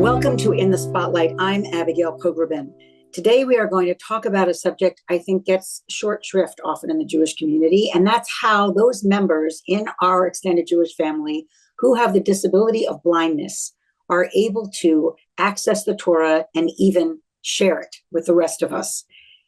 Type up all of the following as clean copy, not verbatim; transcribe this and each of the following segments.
Welcome to In the Spotlight. I'm Abigail Pogrebin. Today we are going to talk about a subject I think gets short shrift often in the Jewish community, and that's how those members in our extended Jewish family who have the disability of blindness are able to access the Torah and even share it with the rest of us.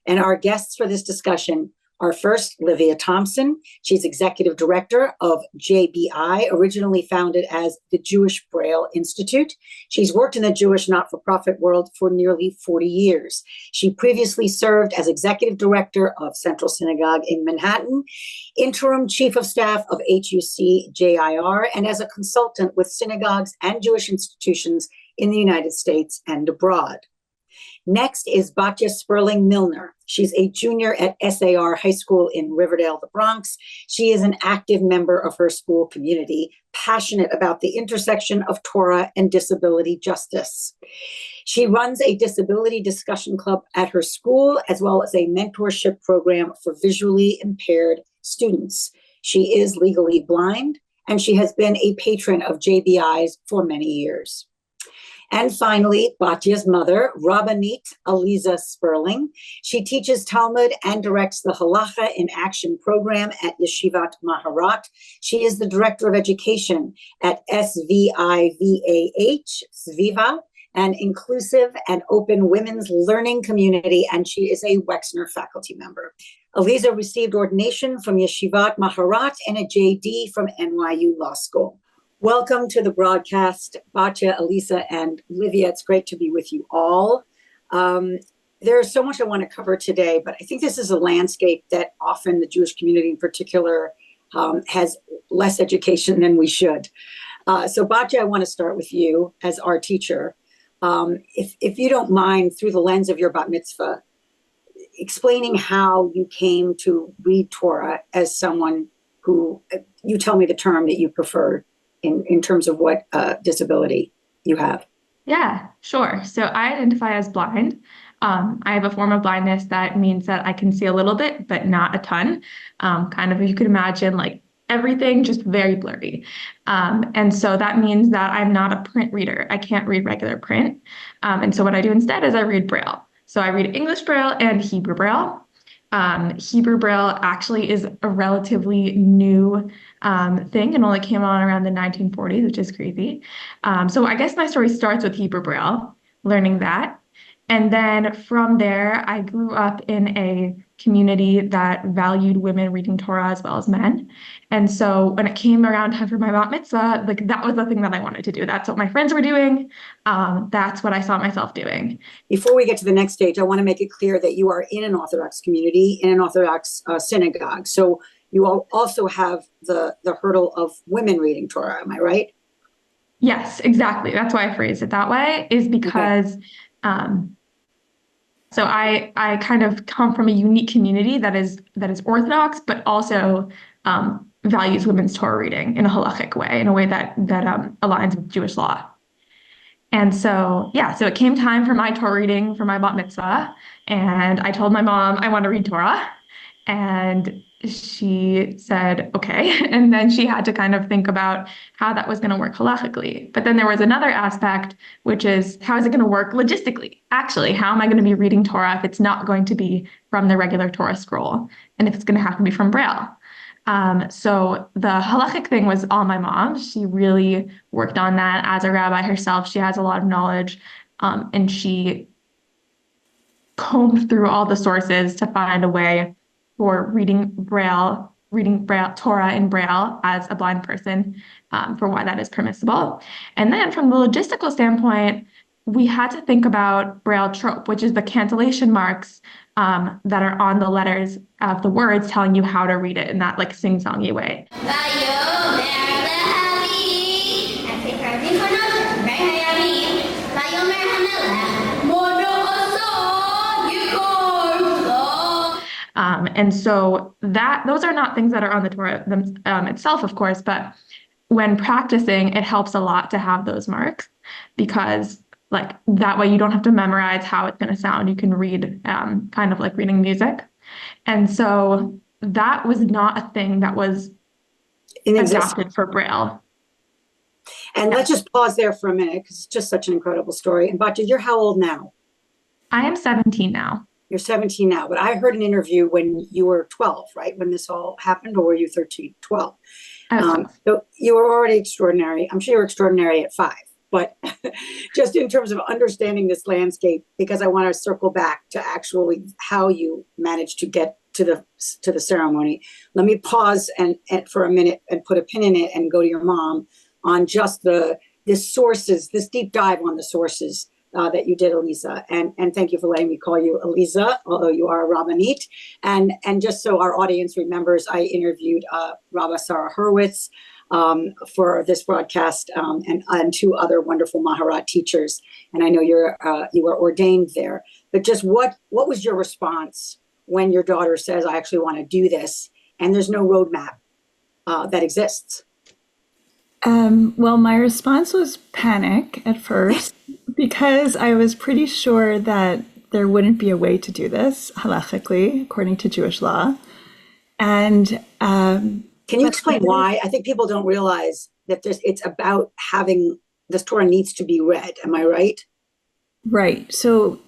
And our guests for this discussion are first Livia Thompson. She's executive director of JBI, originally founded as the Jewish Braille Institute. She's worked in the Jewish not-for-profit world for nearly 40 years. She previously served as executive director of Central Synagogue in Manhattan, interim chief of staff of HUC JIR, and as a consultant with synagogues and Jewish institutions in the United States and abroad. Next is Batya Sperling-Milner. She's a junior at SAR High School in Riverdale, the Bronx. She is an active member of her school community, passionate about the intersection of Torah and disability justice. She runs a disability discussion club at her school, as well as a mentorship program for visually impaired students. She is legally blind, and she has been a patron of JBI's for many years. And finally, Batya's mother, Rabbanit Aliza Sperling. She teaches Talmud and directs the Halakhic in Action program at Yeshivat Maharat. She is the director of education at SVIVAH, Sviva, an inclusive and open women's learning community, and she is a Wexner faculty member. Aliza received ordination from Yeshivat Maharat and a JD from NYU Law School. Welcome to the broadcast, Batya, Aliza, and Livia. It's great to be with you all. There's so much I want to cover today, but I think this is a landscape that often the Jewish community in particular has less education than we should. So Batya, I want to start with you as our teacher. If you don't mind, through the lens of your Bat Mitzvah, explaining how you came to read Torah as someone who, you tell me the term that you prefer in terms of what disability you have. Yeah, sure. So I identify as blind. I have a form of blindness that means that I can see a little bit, but not a ton. Kind of, you could imagine like everything just very blurry. And so that means that I'm not a print reader. I can't read regular print. And so what I do instead is I read Braille. So I read English Braille and Hebrew Braille. Hebrew Braille actually is a relatively new thing and only came on around the 1940s, which is crazy. So I guess my story starts with Hebrew Braille, learning that. And then from there, I grew up in a community that valued women reading Torah as well as men. And so when it came around time for my Bat Mitzvah, like that was the thing that I wanted to do. That's what my friends were doing. That's what I saw myself doing. Before we get to the next stage, I want to make it clear that you are in an Orthodox community, in an Orthodox synagogue. So you also have the hurdle of women reading Torah. Am I right? Yes, exactly. That's why I phrased it that way, is because so I kind of come from a unique community that is Orthodox, but also values women's Torah reading in a Halakhic way, in a way that aligns with Jewish law. And so, so it came time for my Torah reading for my Bat Mitzvah, and I told my mom I want to read Torah, and she said, okay. And then she had to kind of think about how that was going to work halakhically. But then there was another aspect, which is how is it going to work logistically? Actually, how am I going to be reading Torah if it's not going to be from the regular Torah scroll, and if it's going to have to be from Braille? So the Halakhic thing was all my mom. She really worked on that as a rabbi herself. She has a lot of knowledge, and she combed through all the sources to find a way for reading Braille, Torah in Braille as a blind person, for why that is permissible. And then from the logistical standpoint, we had to think about Braille trope, which is the cantillation marks that are on the letters of the words telling you how to read it in that like sing-songy way. And so those are not things that are on the Torah itself, of course, but when practicing, it helps a lot to have those marks, because like that way you don't have to memorize how it's going to sound. You can read kind of like reading music. And so that was not a thing that was adapted for Braille. And Yeah. let's just pause there for a minute because it's just such an incredible story. And Batya, you're how old now? I am 17 now. You're 17 now, but I heard an interview when you were 12, right? When this all happened, or were you 13, 12? I was 12. So you were already extraordinary. I'm sure you were extraordinary at 5, but just in terms of understanding this landscape, because I want to circle back to actually how you managed to get to the ceremony. Let me pause and for a minute and put a pin in it and go to your mom on just the sources, this deep dive on the sources that you did, Aliza. And thank you for letting me call you Aliza, although you are a Rabbanit. And just so our audience remembers, I interviewed Rabba Sarah Hurwitz for this broadcast and 2 other wonderful Maharat teachers. And I know you were ordained there. But just what was your response when your daughter says, I actually want to do this, and there's no roadmap that exists? Well, my response was panic at first because I was pretty sure that there wouldn't be a way to do this halachically, according to Jewish law. And can you explain why? I think people don't realize that it's about having this Torah needs to be read. Am I right? Right. So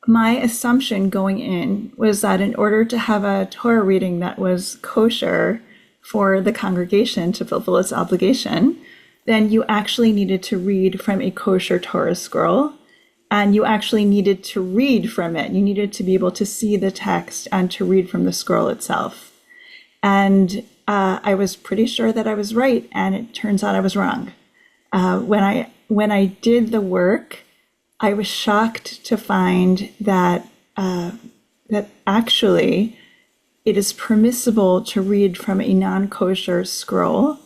my assumption going in was that in order to have a Torah reading that was kosher for the congregation to fulfill its obligation, then you actually needed to read from a kosher Torah scroll, and you actually needed to read from it. You needed to be able to see the text and to read from the scroll itself. And I was pretty sure that I was right, and it turns out I was wrong. When I did the work, I was shocked to find that that actually it is permissible to read from a non-kosher scroll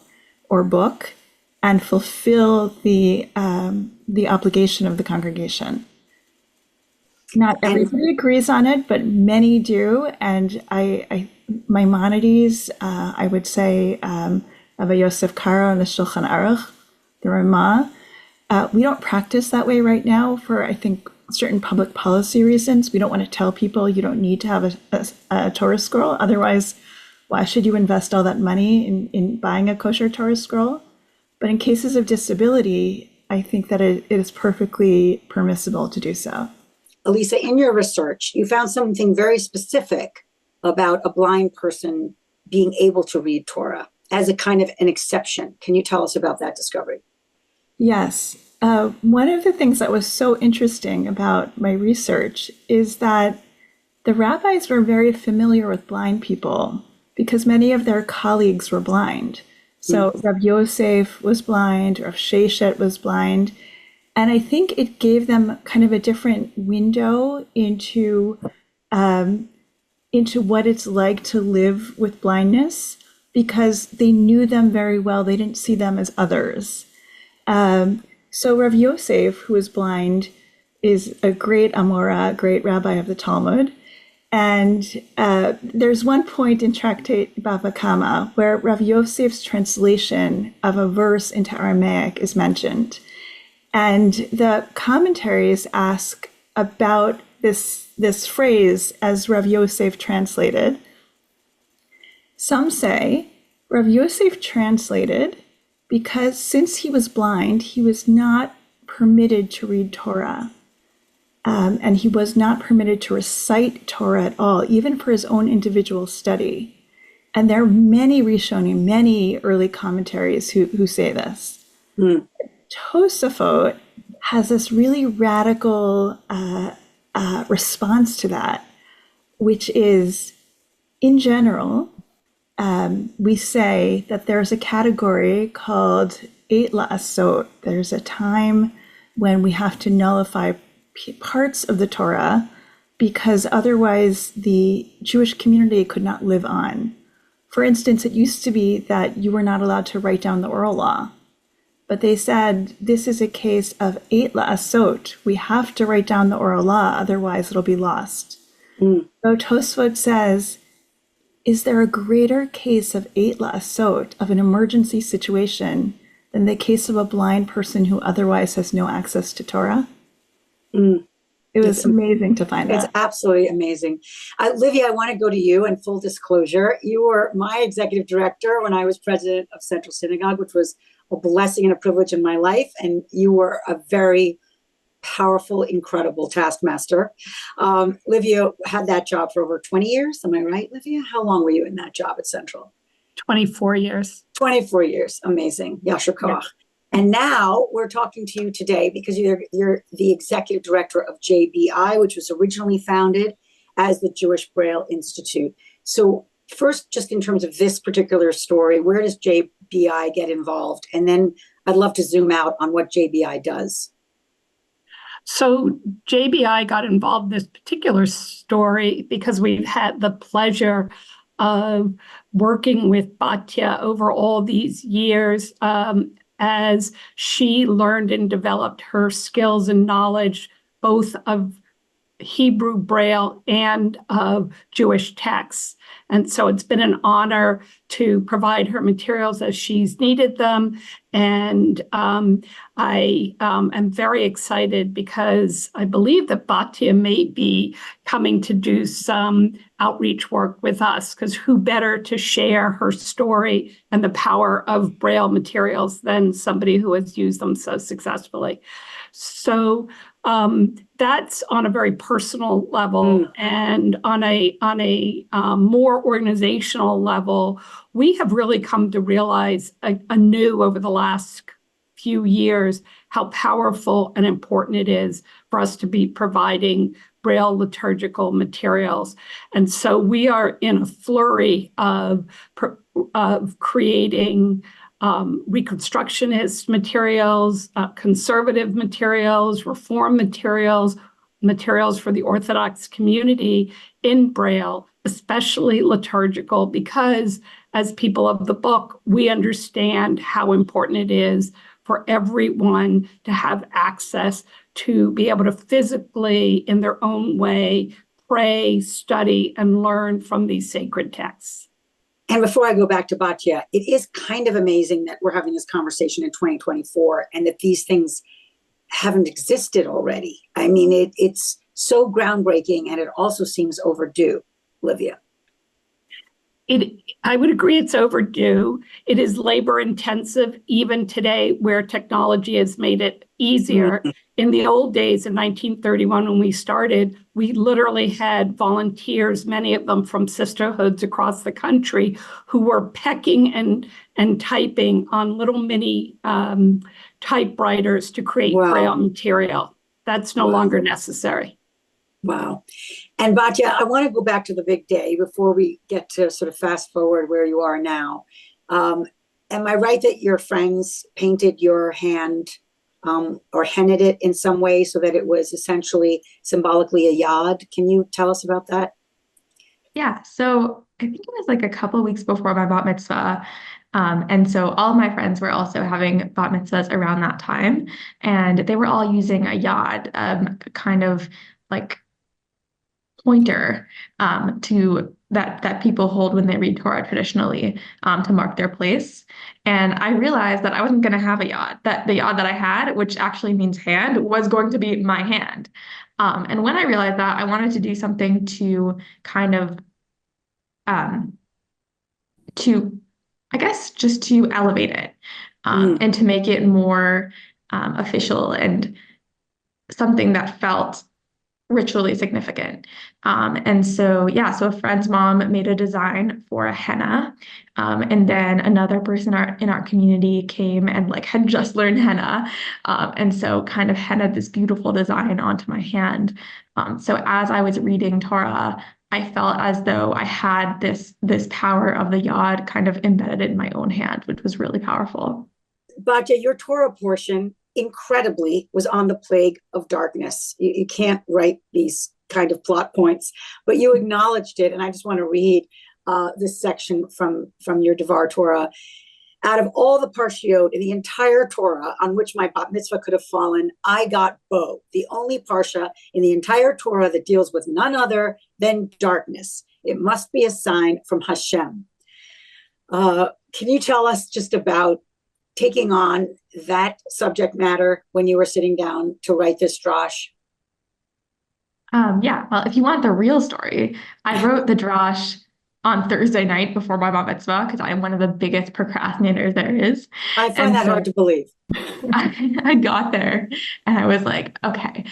or book and fulfill the obligation of the congregation. Not everybody agrees on it, but many do. And Maimonides, I would say, Rabbi Yosef Karo and the Shulchan Aruch, the Ramah, we don't practice that way right now for, I think, certain public policy reasons. We don't want to tell people you don't need to have a Torah scroll. Otherwise, why should you invest all that money in buying a kosher Torah scroll? But in cases of disability, I think that it is perfectly permissible to do so. Aliza, in your research, you found something very specific about a blind person being able to read Torah as a kind of an exception. Can you tell us about that discovery? Yes. One of the things that was so interesting about my research is that the rabbis were very familiar with blind people because many of their colleagues were blind. So Rav Yosef was blind, Rav Sheshet was blind. And I think it gave them kind of a different window into what it's like to live with blindness because they knew them very well. They didn't see them as others. So Rav Yosef, who is blind, is a great Amora, great rabbi of the Talmud. And there's one point in Tractate Bava Kama where Rav Yosef's translation of a verse into Aramaic is mentioned. And the commentaries ask about this phrase as Rav Yosef translated. Some say Rav Yosef translated because since he was blind, he was not permitted to read Torah. And he was not permitted to recite Torah at all, even for his own individual study. And there are many Rishonim, many early commentaries who say this. Tosafot has this really radical response to that, which is, in general, we say that there's a category called Eight La'asot. There's a time when we have to nullify parts of the Torah because otherwise the Jewish community could not live on. For instance, it used to be that you were not allowed to write down the oral law. But they said, this is a case of Eight La'asot. We have to write down the oral law, otherwise it'll be lost. So Tosfot says, is there a greater case of Eight La'asot, of an emergency situation, than the case of a blind person who otherwise has no access to Torah? It was amazing to find that. It's absolutely amazing. Livia, I want to go to you, and full disclosure, you were my executive director when I was president of Central Synagogue, which was a blessing and a privilege in my life. And you were a very powerful, incredible taskmaster. Livia had that job for over 20 years. Am I right, Livia? How long were you in that job at Central? 24 years. 24 years. Amazing. Yasher Koach. Yeah. And now we're talking to you today because you're the executive director of JBI, which was originally founded as the Jewish Braille Institute. So first, just in terms of this particular story, where does JBI get involved? And then I'd love to zoom out on what JBI does. So JBI got involved in this particular story because we've had the pleasure of working with Batya over all these years as she learned and developed her skills and knowledge, both of Hebrew Braille and of Jewish texts. And so it's been an honor to provide her materials as she's needed them. And I am very excited because I believe that Batya may be coming to do some outreach work with us, because who better to share her story and the power of Braille materials than somebody who has used them so successfully. So that's on a very personal level, and on a more organizational level, we have really come to realize anew over the last few years how powerful and important it is for us to be providing Braille liturgical materials. And so we are in a flurry of creating Reconstructionist materials, conservative materials, Reform materials for the Orthodox community in Braille, especially liturgical, because as people of the book, we understand how important it is for everyone to have access to be able to physically, in their own way, pray, study, and learn from these sacred texts. And before I go back to Batya, it is kind of amazing that we're having this conversation in 2024 and that these things haven't existed already. I mean, it's so groundbreaking, and it also seems overdue, Livia. I would agree it's overdue. It is labor intensive even today, where technology has made it easier. Mm-hmm. In the old days, in 1931, when we started, we literally had volunteers, many of them from sisterhoods across the country, who were pecking and typing on little mini typewriters to create Braille material. That's no longer necessary. Wow. And Batya, I want to go back to the big day before we get to sort of fast forward where you are now. Am I right that your friends painted your hand or hennaed it in some way so that it was essentially symbolically a yad? Can you tell us about that? Yeah. So I think it was like a couple of weeks before my bat mitzvah. And so all of my friends were also having bat mitzvahs around that time. And they were all using a yad, kind of like pointer to that people hold when they read Torah traditionally, to mark their place. And I realized that I wasn't going to have a yad, that the yad that I had, which actually means hand, was going to be my hand. And when I realized that, I wanted to do something to kind of I guess just to elevate it, and to make it more official and something that felt ritually significant. And so, so a friend's mom made a design for a henna. And then another person in our community came and had just learned henna. And so kind of hennaed this beautiful design onto my hand. So as I was reading Torah, I felt as though I had this power of the yod kind of embedded in my own hand, which was really powerful. Batya, your Torah portion incredibly was on the plague of darkness. You can't write these kind of plot points, but you acknowledged it. And I just want to read this section from your Devar Torah. Out of all the parshiot in the entire Torah on which my bat mitzvah could have fallen, I got Bo, the only parsha in the entire Torah that deals with none other than darkness. It must be a sign from Hashem. Can you tell us just about taking on that subject matter when you were sitting down to write this drash? Well, if you want the real story, I wrote the drash on Thursday night before my Bat Mitzvah because I am one of the biggest procrastinators there is. I find that hard to believe. I got there and I was like, okay,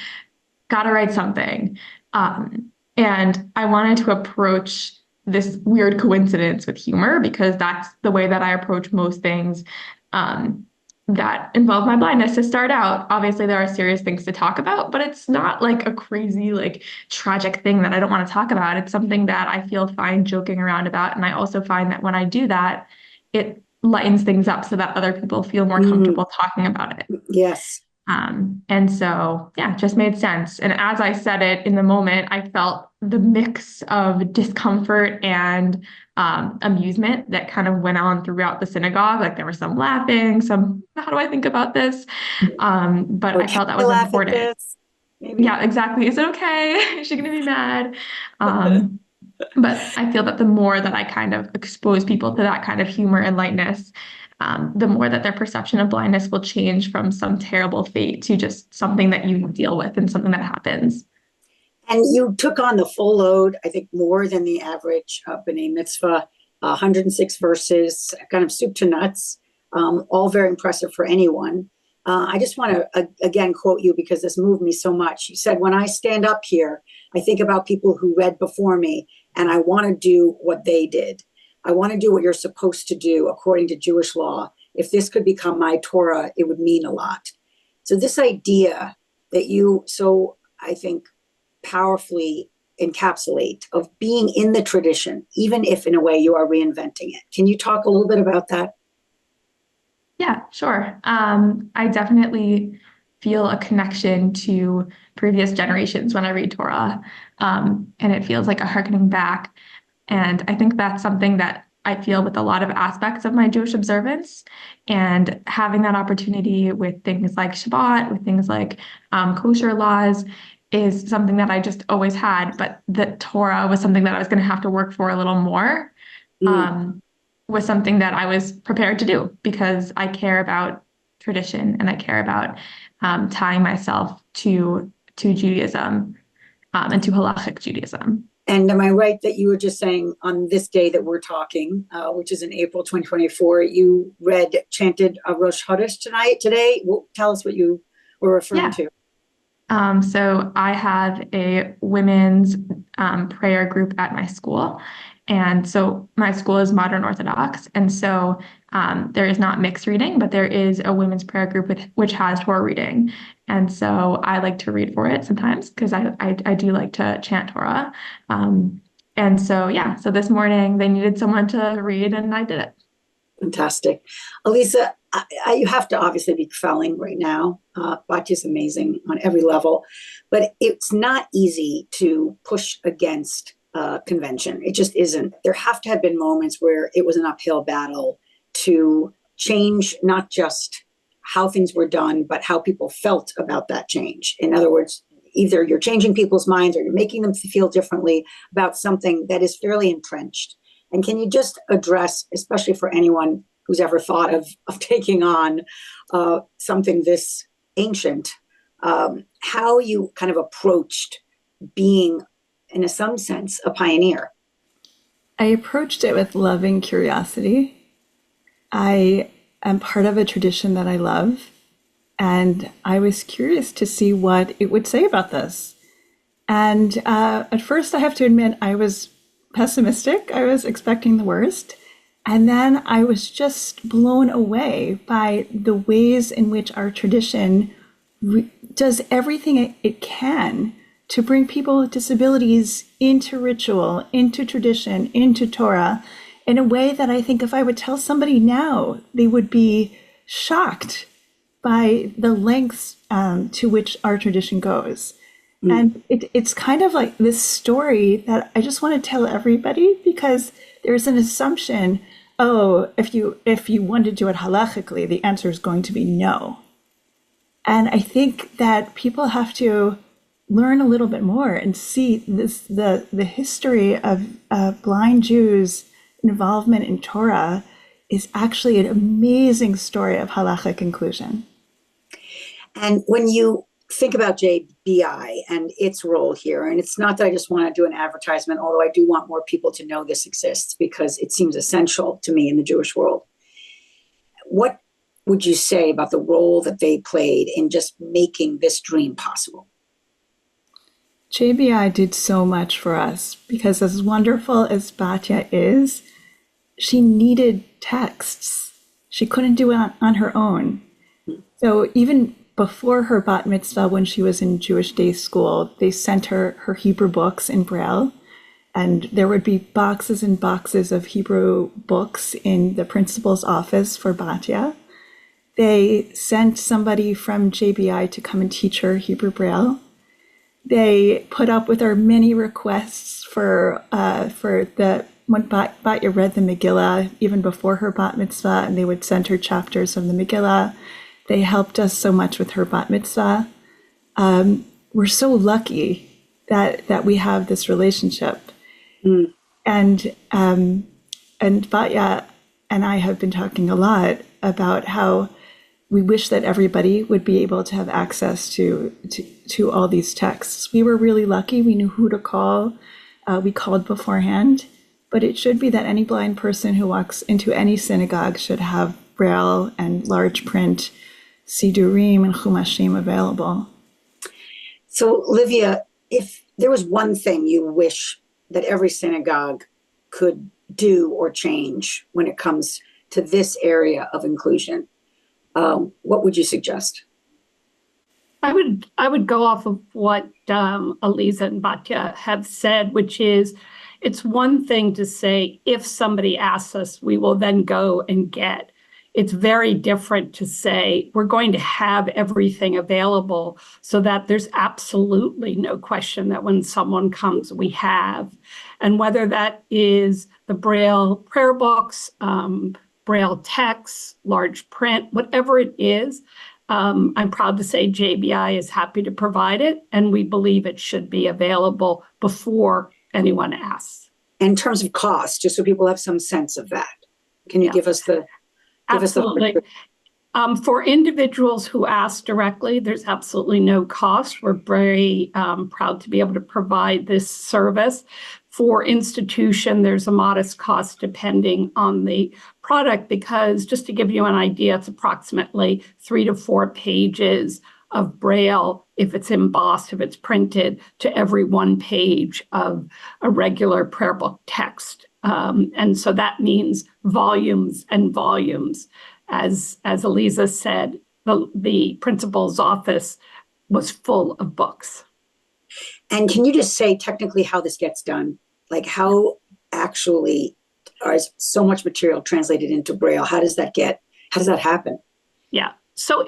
gotta write something. And I wanted to approach this weird coincidence with humor because that's the way that I approach most things that involve my blindness to start out. Obviously, there are serious things to talk about, but it's not like a crazy, like tragic thing that I don't want to talk about. It's something that I feel fine joking around about. And I also find that when I do that, it lightens things up so that other people feel more comfortable talking about it. Yes. And so, yeah, it just made sense. And as I said it in the moment, I felt the mix of discomfort and amusement that kind of went on throughout the synagogue. Like there was some laughing, some, how do I think about this? But I felt that was important. Yeah, exactly. Is it okay? Is she going to be mad? But I feel that the more that I kind of expose people to that kind of humor and lightness, the more that their perception of blindness will change from some terrible fate to just something that you deal with and something that happens. And you took on the full load, I think, more than the average B'nai Mitzvah, 106 verses, kind of soup to nuts, all very impressive for anyone. I just want to, again, quote you because this moved me so much. You said, when I stand up here, I think about people who read before me, and I want to do what they did. I want to do what you're supposed to do according to Jewish law. If this could become my Torah, it would mean a lot. So this idea that you so, I think, powerfully encapsulate of being in the tradition, even if in a way you are reinventing it. Can you talk a little bit about that? Yeah, sure. I definitely feel a connection to previous generations when I read Torah, and it feels like a harkening back. And I think that's something that I feel with a lot of aspects of my Jewish observance, and having that opportunity with things like Shabbat, with things like kosher laws, is something that I just always had. But the Torah was something that I was going to have to work for a little more. Was something that I was prepared to do because I care about tradition and I care about tying myself to Judaism and to Halakhic Judaism. And am I right that you were just saying on this day that we're talking, which is in April 2024, you chanted Rosh Chodesh today? Well, tell us what you were referring to. So I have a women's prayer group at my school. And so my school is modern Orthodox. And so there is not mixed reading, but there is a women's prayer group which has Torah reading. And so I like to read for it sometimes because I do like to chant Torah. And so, yeah, so this morning they needed someone to read and I did it. Fantastic. Aliza, you have to obviously be felling right now. Batya is amazing on every level, but it's not easy to push against convention. It just isn't. There have to have been moments where it was an uphill battle to change not just how things were done, but how people felt about that change. In other words, either you're changing people's minds or you're making them feel differently about something that is fairly entrenched. And can you just address, especially for anyone who's ever thought of taking on something this ancient, how you kind of approached being, in some sense, a pioneer? I approached it with loving curiosity. I am part of a tradition that I love, and I was curious to see what it would say about this. And at first, I have to admit, I was pessimistic. I was expecting the worst. And then I was just blown away by the ways in which our tradition does everything it can to bring people with disabilities into ritual, into tradition, into Torah, in a way that I think if I would tell somebody now, they would be shocked by the lengths to which our tradition goes. And it's kind of like this story that I just want to tell everybody because there's an assumption, if you want to do it halachically, the answer is going to be no. And I think that people have to learn a little bit more and see the history of blind Jews' involvement in Torah is actually an amazing story of halachic inclusion. And when you think about JBI and its role here, and it's not that I just want to do an advertisement, although I do want more people to know this exists because it seems essential to me in the Jewish world. What would you say about the role that they played in just making this dream possible? JBI did so much for us because, as wonderful as Batya is, she needed texts. She couldn't do it on her own. So even before her Bat Mitzvah, when she was in Jewish day school, they sent her her Hebrew books in braille, and there would be boxes and boxes of Hebrew books in the principal's office for Batya. They sent somebody from JBI to come and teach her Hebrew braille. They put up with our many requests for when Batya read the Megillah, even before her Bat Mitzvah, and they would send her chapters of the Megillah. They helped us so much with her Bat Mitzvah. We're so lucky that we have this relationship. Mm. And Batya and I have been talking a lot about how we wish that everybody would be able to have access to all these texts. We were really lucky. We knew who to call. We called beforehand. But it should be that any blind person who walks into any synagogue should have braille and large print sidurim and chumashim available. So, Livia, if there was one thing you wish that every synagogue could do or change when it comes to this area of inclusion, what would you suggest? I would go off of what Aliza and Batya have said, which is, it's one thing to say, if somebody asks us, we will then go and get. It's very different to say, we're going to have everything available so that there's absolutely no question that when someone comes, we have. And whether that is the Braille prayer books, Braille texts, large print, whatever it is, I'm proud to say JBI is happy to provide it, and we believe it should be available before anyone asks. In terms of cost, just so people have some sense of that, can you give us the... Absolutely. For individuals who ask directly, there's absolutely no cost. We're very proud to be able to provide this service. For institution, there's a modest cost depending on the product, because just to give you an idea, it's approximately 3 to 4 pages of Braille if it's embossed, if it's printed, to every 1 page of a regular prayer book text. And so that means volumes and volumes. As Aliza said, the principal's office was full of books. And can you just say technically how this gets done? Like how actually is so much material translated into Braille? How does that happen? Yeah. So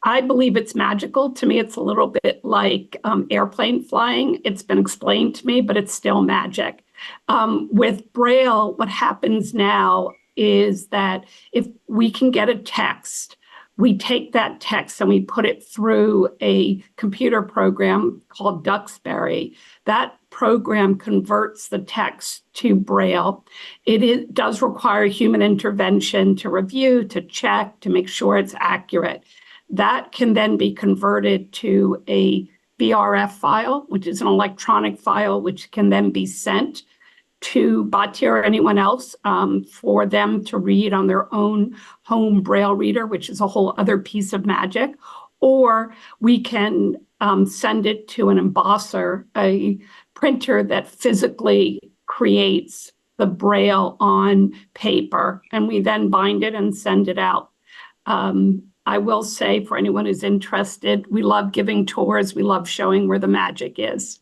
I believe it's magical. To me, it's a little bit like airplane flying. It's been explained to me, but it's still magic. With Braille, what happens now is that if we can get a text, we take that text and we put it through a computer program called Duxbury. That program converts the text to Braille. It does require human intervention to review, to check, to make sure it's accurate. That can then be converted to a BRF file, which is an electronic file, which can then be sent to Batya or anyone else for them to read on their own home Braille reader, which is a whole other piece of magic. Or we can send it to an embosser, a printer that physically creates the Braille on paper, and we then bind it and send it out. I will say, for anyone who's interested, we love giving tours. We love showing where the magic is.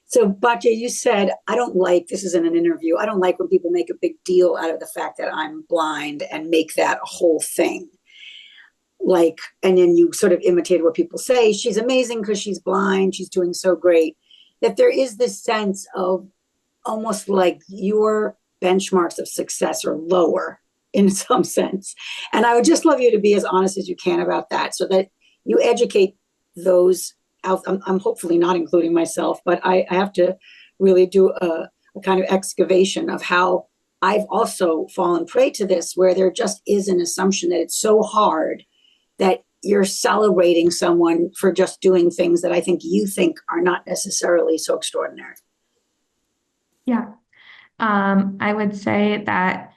So, Batya, you said, this isn't an interview, I don't like when people make a big deal out of the fact that I'm blind and make that a whole thing. And then you sort of imitated what people say, she's amazing because she's blind, she's doing so great. That there is this sense of almost like your benchmarks of success are lower in some sense. And I would just love you to be as honest as you can about that so that you educate those out. I'm hopefully not including myself, but I have to really do a kind of excavation of how I've also fallen prey to this, where there just is an assumption that it's so hard that you're celebrating someone for just doing things that I think you think are not necessarily so extraordinary. Yeah. I would say that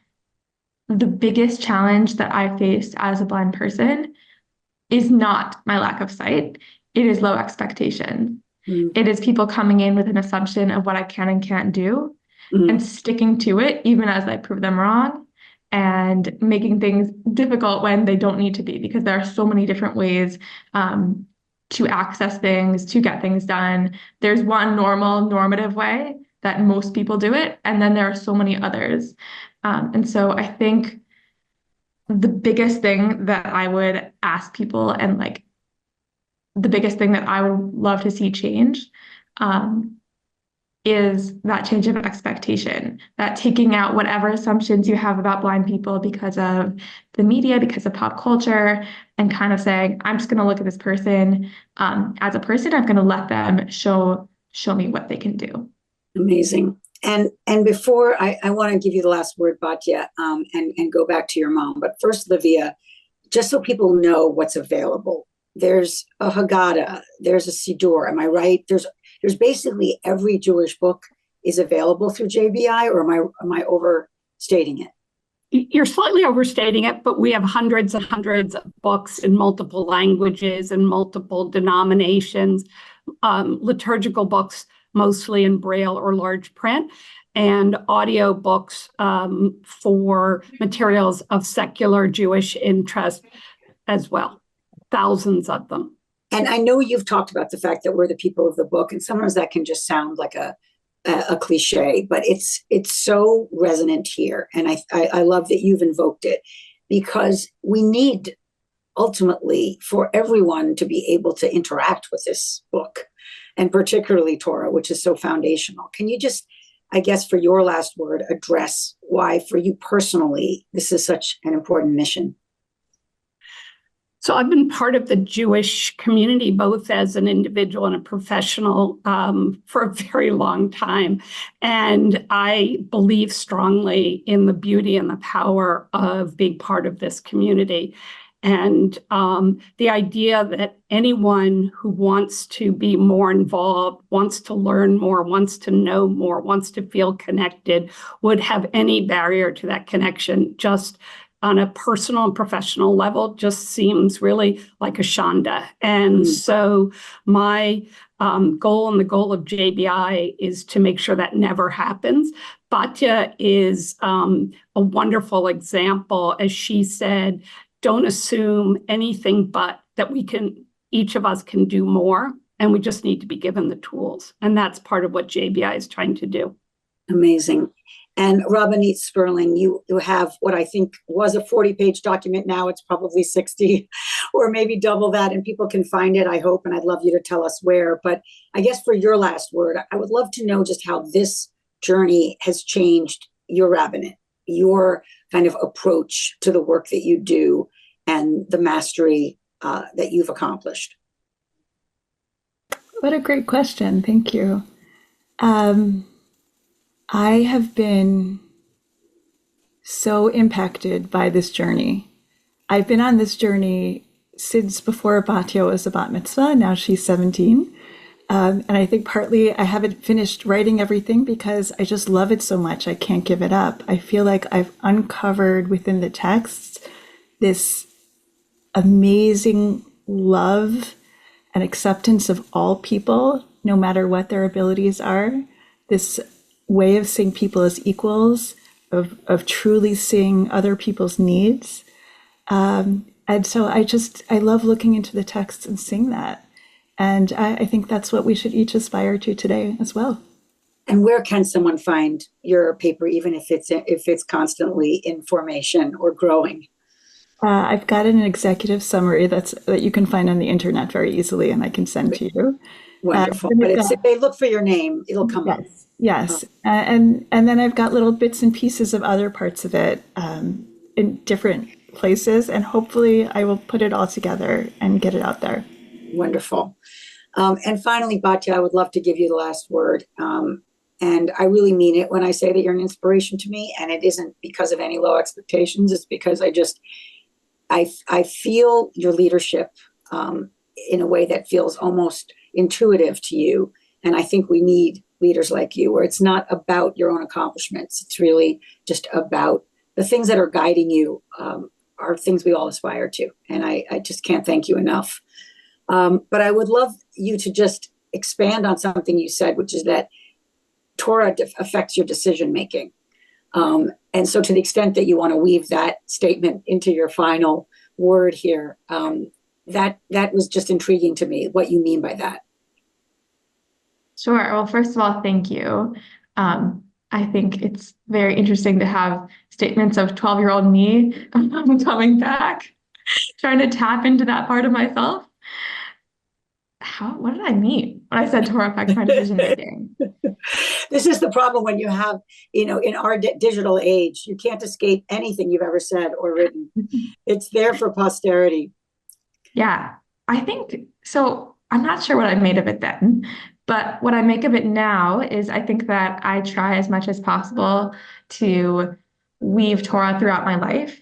the biggest challenge that I faced as a blind person is not my lack of sight. It is low expectation. It is people coming in with an assumption of what I can and can't do and sticking to it, even as I prove them wrong, and making things difficult when they don't need to be, because there are so many different ways to access things, to get things done. There's one normative way that most people do it, and then there are so many others. And so I think the biggest thing that I would ask people, and like the biggest thing that I would love to see change, is that change of expectation, that taking out whatever assumptions you have about blind people because of the media, because of pop culture, and kind of saying, I'm just going to look at this person as a person. I'm going to let them show me what they can do. Amazing. And before I want to give you the last word, Batya, and go back to your mom. But first, Livia, just so people know what's available, there's a Haggadah, there's a Siddur. Am I right? There's basically every Jewish book is available through JBI, or am I overstating it? You're slightly overstating it, but we have hundreds and hundreds of books in multiple languages and multiple denominations, liturgical books, mostly in braille or large print, and audio books for materials of secular Jewish interest as well. Thousands of them. And I know you've talked about the fact that we're the people of the book, and sometimes that can just sound like a cliche, but it's so resonant here. And I love that you've invoked it, because we need ultimately for everyone to be able to interact with this book, and particularly Torah, which is so foundational. Can you just, I guess, for your last word, address why for you personally this is such an important mission? So I've been part of the Jewish community, both as an individual and a professional, for a very long time. And I believe strongly in the beauty and the power of being part of this community. And the idea that anyone who wants to be more involved, wants to learn more, wants to know more, wants to feel connected, would have any barrier to that connection just on a personal and professional level just seems really like a shanda. And so my goal and the goal of JBI is to make sure that never happens. Batya is a wonderful example. As she said, don't assume anything but that each of us can do more, and we just need to be given the tools. And that's part of what JBI is trying to do. Amazing. And Rabbanit Sperling, you have what I think was a 40-page document. Now it's probably 60 or maybe double that, and people can find it, I hope, and I'd love you to tell us where. But I guess for your last word, I would love to know just how this journey has changed your rabbinate, your kind of approach to the work that you do and the mastery that you've accomplished. What a great question. Thank you. I have been so impacted by this journey. I've been on this journey since before Batya was a Bat Mitzvah. Now she's 17. And I think partly I haven't finished writing everything because I just love it so much. I can't give it up. I feel like I've uncovered within the texts this amazing love and acceptance of all people, no matter what their abilities are. This way of seeing people as equals, of truly seeing other people's needs. And so I love looking into the texts and seeing that. And I think that's what we should each aspire to today as well. And where can someone find your paper, even if it's constantly in formation or growing? I've got an executive summary that you can find on the internet very easily, and I can send to you. Wonderful. But if they look for your name, it'll come up. Yes. And then I've got little bits and pieces of other parts of it in different places, and hopefully I will put it all together and get it out there. Wonderful. And finally, Batya, I would love to give you the last word. And I really mean it when I say that you're an inspiration to me, and it isn't because of any low expectations. It's because I feel your leadership in a way that feels almost intuitive to you. And I think we need leaders like you, where it's not about your own accomplishments. It's really just about the things that are guiding you, are things we all aspire to. And I just can't thank you enough. But I would love you to just expand on something you said, which is that Torah affects your decision making. And so to the extent that you want to weave that statement into your final word here, that was just intriguing to me, what you mean by that. Sure. Well, first of all, thank you. I think it's very interesting to have statements of 12-year-old me coming back, trying to tap into that part of myself. What did I mean when I said Torah affects my decision making? This is the problem when you have, in our digital age, you can't escape anything you've ever said or written. It's there for posterity. Yeah, I think so. I'm not sure what I made of it then, but what I make of it now is I think that I try as much as possible to weave Torah throughout my life,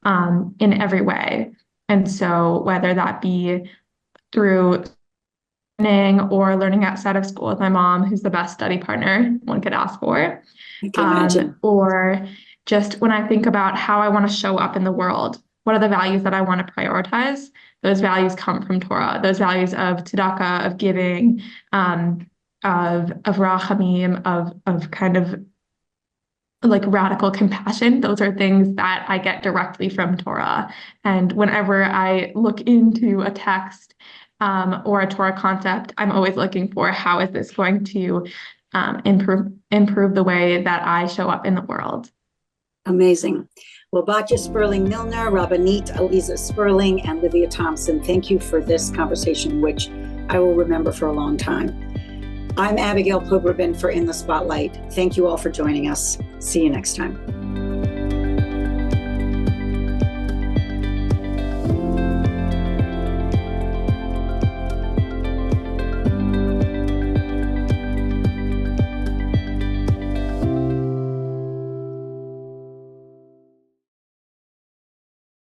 in every way. And so whether that be through learning or learning outside of school with my mom, who's the best study partner one could ask for, I can imagine. Or just when I think about how I want to show up in the world, what are the values that I want to prioritize? Those values come from Torah. Those values of tzedakah, of giving, of rachamim, of kind of like radical compassion. Those are things that I get directly from Torah. And whenever I look into a text or a Torah concept, I'm always looking for how is this going to improve the way that I show up in the world. Amazing. Well, Batya Sperling-Milner, Rabbanit Aliza Sperling, and Livia Thompson, thank you for this conversation, which I will remember for a long time. I'm Abigail Pogrebin for In the Spotlight. Thank you all for joining us. See you next time.